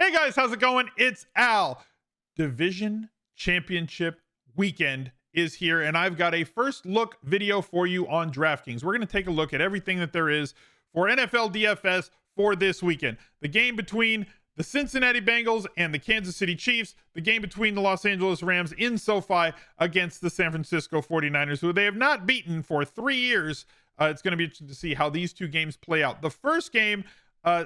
Hey guys, how's it going? It's Al. Division Championship weekend is here, and I've got a first look video for you on DraftKings. We're going to take a look at everything that there is for NFL DFS for this weekend. The game between the Cincinnati Bengals and the Kansas City Chiefs, the game between the Los Angeles Rams in SoFi against the San Francisco 49ers, who they have not beaten for 3 years. It's going to be interesting to see how these two games play out. The first game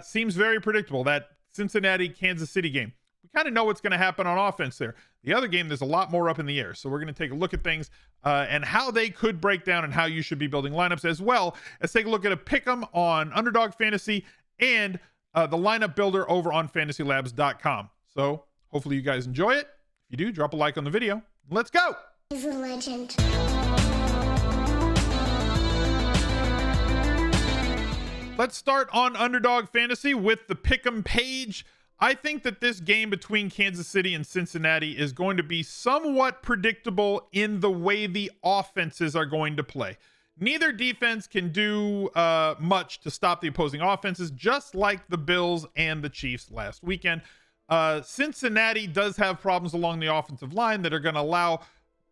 seems very predictable, that Cincinnati-Kansas City game. We kind of know what's going to happen on offense there. The other game, there's a lot more up in the air. So we're going to take a look at things and how they could break down and how you should be building lineups, as well as take a look at a pick'em on Underdog Fantasy and the lineup builder over on fantasylabs.com. So hopefully you guys enjoy it. If you do, drop a like on the video. Let's go. He's a legend. Let's start on Underdog Fantasy with the pick'em page. I think that this game between Kansas City and Cincinnati is going to be somewhat predictable in the way the offenses are going to play. Neither defense can do much to stop the opposing offenses, just like the Bills and the Chiefs last weekend. Cincinnati does have problems along the offensive line that are going to allow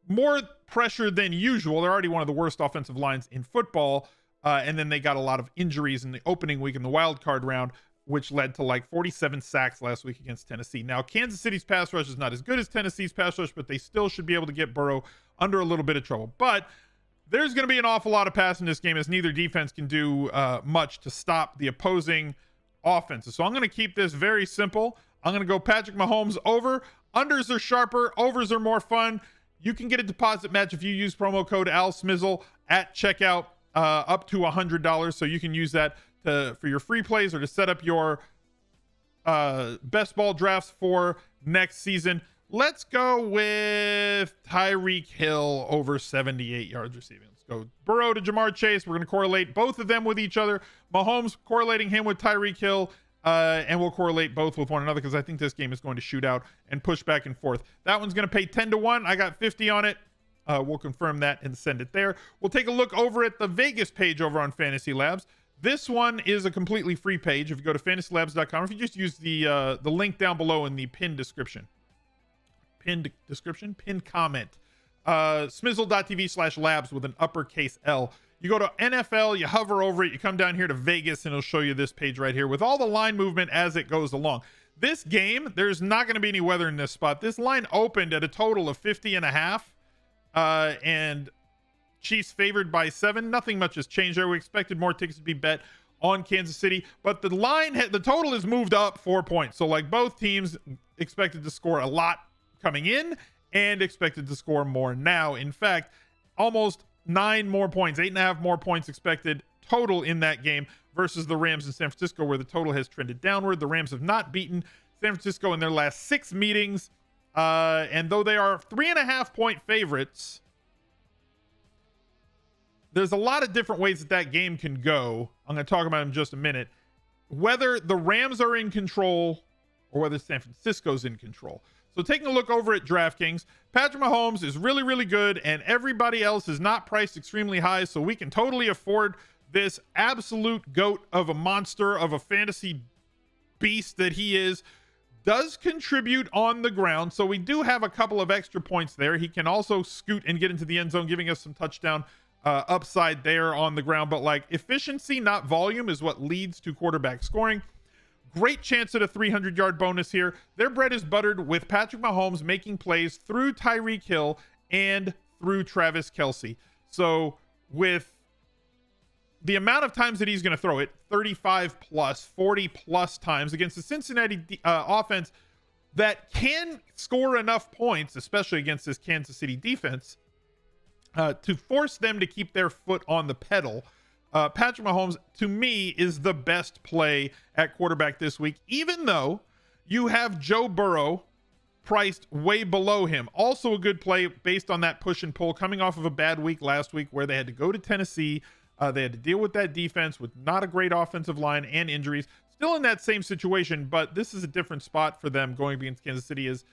more pressure than usual. They're already one of the worst offensive lines in football. And then they got a lot of injuries in the opening week in the wild card round, which led to like 47 sacks last week against Tennessee. Now, Kansas City's pass rush is not as good as Tennessee's pass rush, but they still should be able to get Burrow under a little bit of trouble. But there's going to be an awful lot of pass in this game, as neither defense can do much to stop the opposing offenses. So I'm going to keep this very simple. I'm going to go Patrick Mahomes over. Unders are sharper. Overs are more fun. You can get a deposit match if you use promo code ALSMIZZLE at checkout. Up to $100, so you can use that for your free plays or to set up your best ball drafts for next season. Let's go with Tyreek Hill over 78 yards receiving. Let's go Burrow to Jamar Chase. We're going to correlate both of them with each other. Mahomes correlating him with Tyreek Hill, and we'll correlate both with one another because I think this game is going to shoot out and push back and forth. That one's going to pay 10-1. I got 50 on it. We'll confirm that and send it there. We'll take a look over at the Vegas page over on Fantasy Labs. This one is a completely free page. If you go to fantasylabs.com, if you just use the link down below in the pinned description, pinned comment, smizzle.tv/labs with an uppercase L. You go to NFL, you hover over it, you come down here to Vegas, and it'll show you this page right here with all the line movement as it goes along. This game, there's not going to be any weather in this spot. This line opened at a total of 50.5. And Chiefs favored by 7. Nothing much has changed there. We expected more tickets to be bet on Kansas City, but the total has moved up 4 points. So like both teams expected to score a lot coming in and expected to score more now. In fact, almost 9 more points, 8.5 more points expected total in that game versus the Rams in San Francisco, where the total has trended downward. The Rams have not beaten San Francisco in their last 6 meetings. And though they are 3.5 point favorites, there's a lot of different ways that game can go. I'm going to talk about them in just a minute. Whether the Rams are in control or whether San Francisco's in control. So taking a look over at DraftKings, Patrick Mahomes is really, really good, and everybody else is not priced extremely high, so we can totally afford this absolute goat of a monster of a fantasy beast that he is. Does contribute on the ground, so we do have a couple of extra points there. He can also scoot and get into the end zone, giving us some touchdown upside there on the ground. But like efficiency, not volume, is what leads to quarterback scoring. Great chance at a 300-yard bonus here. Their bread is buttered with Patrick Mahomes making plays through Tyreek Hill and through Travis Kelce. So with the amount of times that he's going to throw it, 35 plus, 40 plus times against the Cincinnati offense that can score enough points, especially against this Kansas City defense, to force them to keep their foot on the pedal. Patrick Mahomes, to me, is the best play at quarterback this week, even though you have Joe Burrow priced way below him. Also a good play based on that push and pull, coming off of a bad week last week where they had to go to Tennessee. They had to deal with that defense with not a great offensive line and injuries. Still in that same situation, but this is a different spot for them going against Kansas City. Is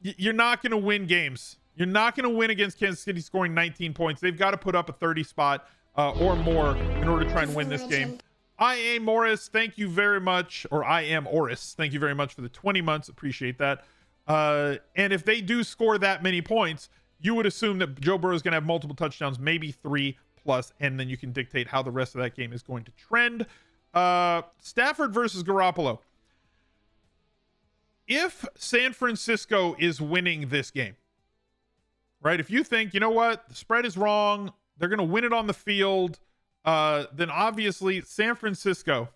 you're not going to win games. You're not going to win against Kansas City scoring 19 points. They've got to put up a 30 spot or more in order to try and win this game. I am Morris. Thank you very much. Or I am Oris. Thank you very much for the 20 months. Appreciate that. And if they do score that many points, you would assume that Joe Burrow is going to have multiple touchdowns, maybe 3+, and then you can dictate how the rest of that game is going to trend. Stafford versus Garoppolo. If San Francisco is winning this game, right? If you think, you know what, the spread is wrong, they're going to win it on the field, then obviously San Francisco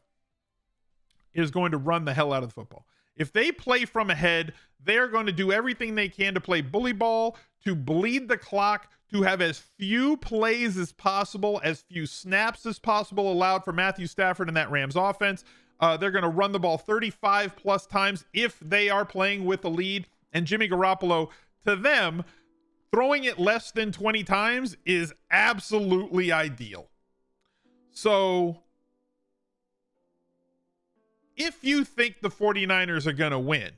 is going to run the hell out of the football. If they play from ahead, they're going to do everything they can to play bully ball, to bleed the clock, to have as few plays as possible, as few snaps as possible allowed for Matthew Stafford and that Rams offense. They're going to run the ball 35+ times if they are playing with a lead. And Jimmy Garoppolo, to them, throwing it less than 20 times is absolutely ideal. So if you think the 49ers are going to win,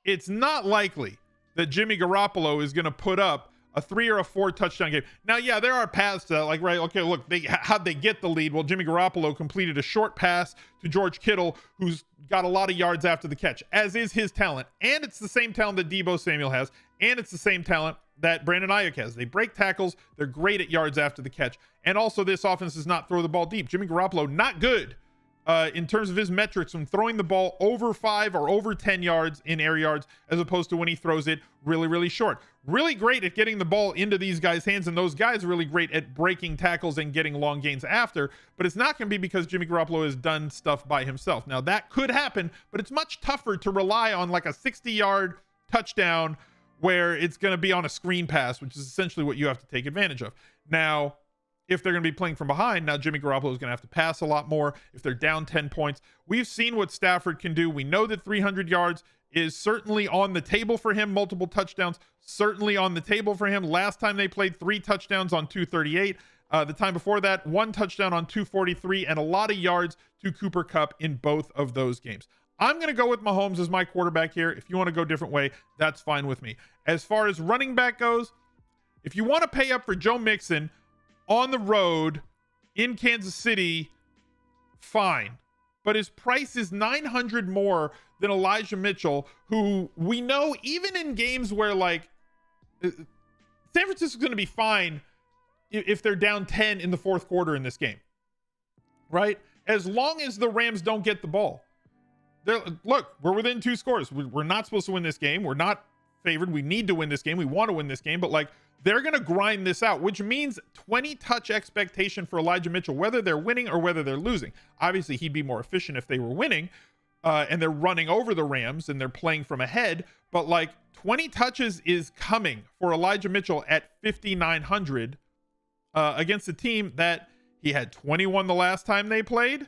it's not likely that Jimmy Garoppolo is going to put up a 3 or a 4 touchdown game. Now, yeah, there are paths to that, like, right, okay, look, how'd they get the lead? Well, Jimmy Garoppolo completed a short pass to George Kittle, who's got a lot of yards after the catch, as is his talent. And it's the same talent that Deebo Samuel has, and it's the same talent that Brandon Ayuk has. They break tackles. They're great at yards after the catch. And also, this offense does not throw the ball deep. Jimmy Garoppolo, not good in terms of his metrics when throwing the ball over 5 or over 10 yards in air yards, as opposed to when he throws it really, really short. Really great at getting the ball into these guys' hands, and those guys are really great at breaking tackles and getting long gains after, but it's not going to be because Jimmy Garoppolo has done stuff by himself. Now, that could happen, but it's much tougher to rely on like a 60-yard touchdown where it's going to be on a screen pass, which is essentially what you have to take advantage of. Now, if they're going to be playing from behind, now Jimmy Garoppolo is going to have to pass a lot more if they're down 10 points. We've seen what Stafford can do. We know that 300 yards is certainly on the table for him. Multiple touchdowns, certainly on the table for him. Last time they played, 3 touchdowns on 238. The time before that, 1 touchdown on 243, and a lot of yards to Cooper Kupp in both of those games. I'm going to go with Mahomes as my quarterback here. If you want to go a different way, that's fine with me. As far as running back goes, if you want to pay up for Joe Mixon on the road in Kansas City, fine. But his price is $900 more than Elijah Mitchell, who we know even in games where, like, San Francisco's going to be fine if they're down 10 in the fourth quarter in this game, right? As long as the Rams don't get the ball. Look, we're within 2 scores. We're not supposed to win this game. We're not favored. We need to win this game. We want to win this game, but like, they're going to grind this out, which means 20 touch expectation for Elijah Mitchell, whether they're winning or whether they're losing. Obviously, he'd be more efficient if they were winning, and they're running over the Rams and they're playing from ahead. But like, 20 touches is coming for Elijah Mitchell at 5,900 against a team that he had 21 the last time they played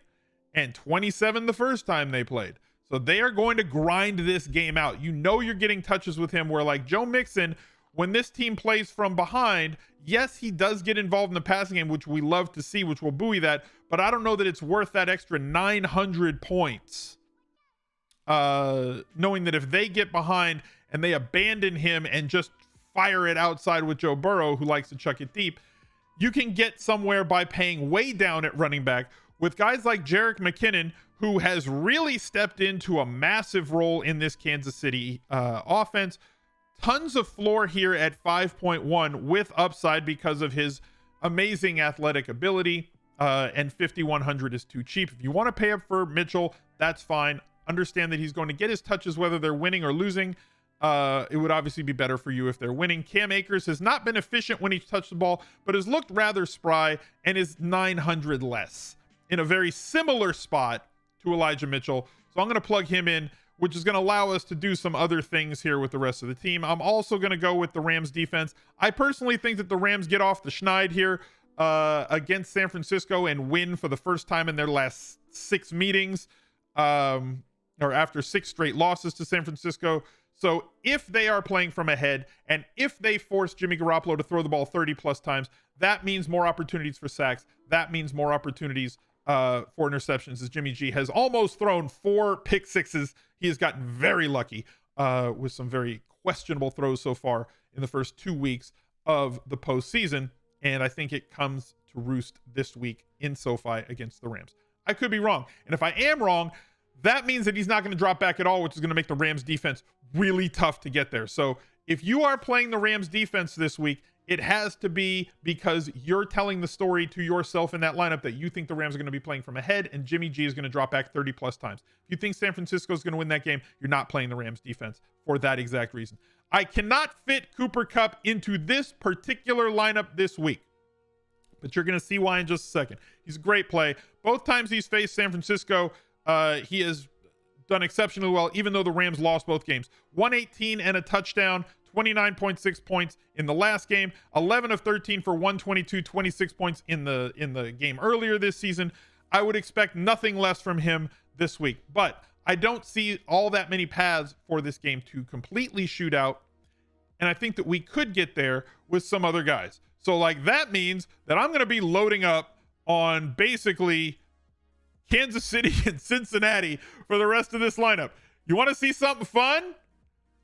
and 27 the first time they played. So they are going to grind this game out. You know, you're getting touches with him where, like, Joe Mixon, when this team plays from behind, yes, he does get involved in the passing game, which we love to see, which will buoy that, but I don't know that it's worth that extra 900 points. Knowing that if they get behind and they abandon him and just fire it outside with Joe Burrow, who likes to chuck it deep, you can get somewhere by paying way down at running back with guys like Jerick McKinnon, who has really stepped into a massive role in this Kansas City offense. Tons of floor here at 5.1 with upside because of his amazing athletic ability, and 5,100 is too cheap. If you want to pay up for Mitchell, that's fine. Understand that he's going to get his touches whether they're winning or losing. It would obviously be better for you if they're winning. Cam Akers has not been efficient when he's touched the ball, but has looked rather spry and is 900 less in a very similar spot to Elijah Mitchell. So I'm going to plug him in, which is going to allow us to do some other things here with the rest of the team. I'm also going to go with the Rams defense. I personally think that the Rams get off the schneid here against San Francisco and win for the first time in their last 6 meetings, or after 6 straight losses to San Francisco. So if they are playing from ahead and if they force Jimmy Garoppolo to throw the ball 30+ times, that means more opportunities for sacks. That means more opportunities for interceptions, as Jimmy G has almost thrown 4 pick sixes. He has gotten very lucky with some very questionable throws so far in the first 2 weeks of the postseason. And I think it comes to roost this week in SoFi against the Rams. I could be wrong. And if I am wrong, that means that he's not going to drop back at all, which is going to make the Rams defense really tough to get there. So if you are playing the Rams defense this week, it has to be because you're telling the story to yourself in that lineup that you think the Rams are going to be playing from ahead and Jimmy G is going to drop back 30 plus times. If you think San Francisco is going to win that game, you're not playing the Rams defense for that exact reason. I cannot fit Cooper Kupp into this particular lineup this week, but you're going to see why in just a second. He's a great play. Both times he's faced San Francisco, he has done exceptionally well, even though the Rams lost both games. 118 and a touchdown, 29.6 points in the last game, 11 of 13 for 122, 26 points in the game earlier this season. I would expect nothing less from him this week, but I don't see all that many paths for this game to completely shoot out, and I think that we could get there with some other guys. So like that means that I'm going to be loading up on basically Kansas City and Cincinnati for the rest of this lineup. You want to see something fun?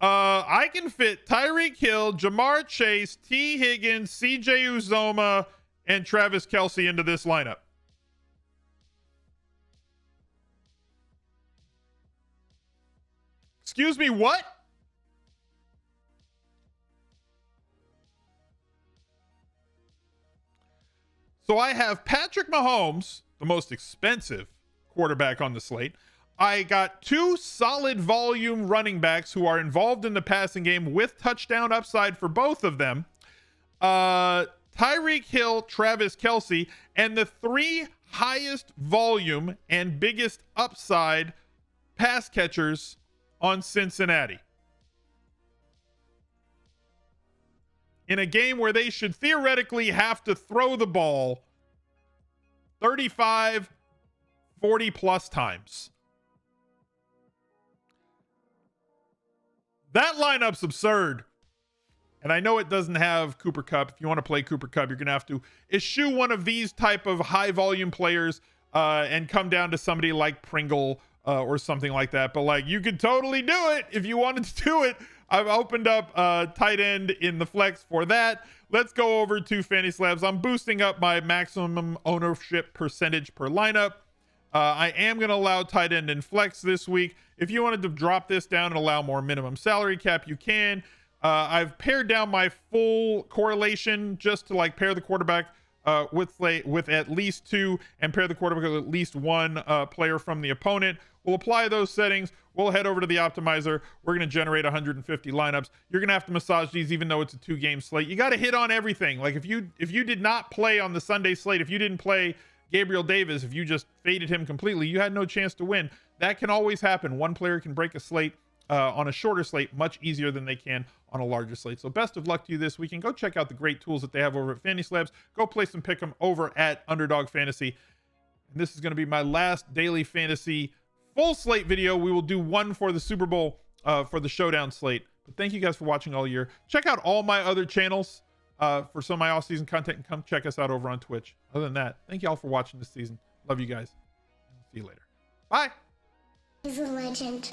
I can fit Tyreek Hill, Jamar Chase, T. Higgins, CJ Uzoma, and Travis Kelce into this lineup. Excuse me, what? So I have Patrick Mahomes, the most expensive quarterback on the slate. I got two solid volume running backs who are involved in the passing game with touchdown upside for both of them. Tyreek Hill, Travis Kelce, and the three highest volume and biggest upside pass catchers on Cincinnati. In a game where they should theoretically have to throw the ball 35, 40 plus times. That lineup's absurd. And I know it doesn't have Cooper Kupp. If you want to play Cooper Kupp, you're going to have to eschew one of these type of high volume players and come down to somebody like Pringle or something like that. But like, you could totally do it if you wanted to do it. I've opened up tight end in the flex for that. Let's go over to Fantasy Labs. I'm boosting up my maximum ownership percentage per lineup. I am going to allow tight end in flex this week. If you wanted to drop this down and allow more minimum salary cap, you can. I've pared down my full correlation just to like pair the quarterback with at least two and pair the quarterback with at least one player from the opponent. We'll apply those settings. We'll head over to the optimizer. We're going to generate 150 lineups. You're going to have to massage these even though it's a 2-game slate. You got to hit on everything. Like if you did not play on the Sunday slate, if you didn't play Gabriel Davis, if you just faded him completely, you had no chance to win. That can always happen. One player can break a slate on a shorter slate much easier than they can on a larger slate. So best of luck to you this weekend. Go check out the great tools that they have over at Fantasy Labs. Go play some pick'em over at Underdog Fantasy. And this is going to be my last daily fantasy full slate video. We will do one for the Super Bowl for the showdown slate. But thank you guys for watching all year. Check out all my other channels for some of my off-season content, and come check us out over on Twitch. Other than that, thank you all for watching this season. Love you guys. See you later. Bye. He's a legend.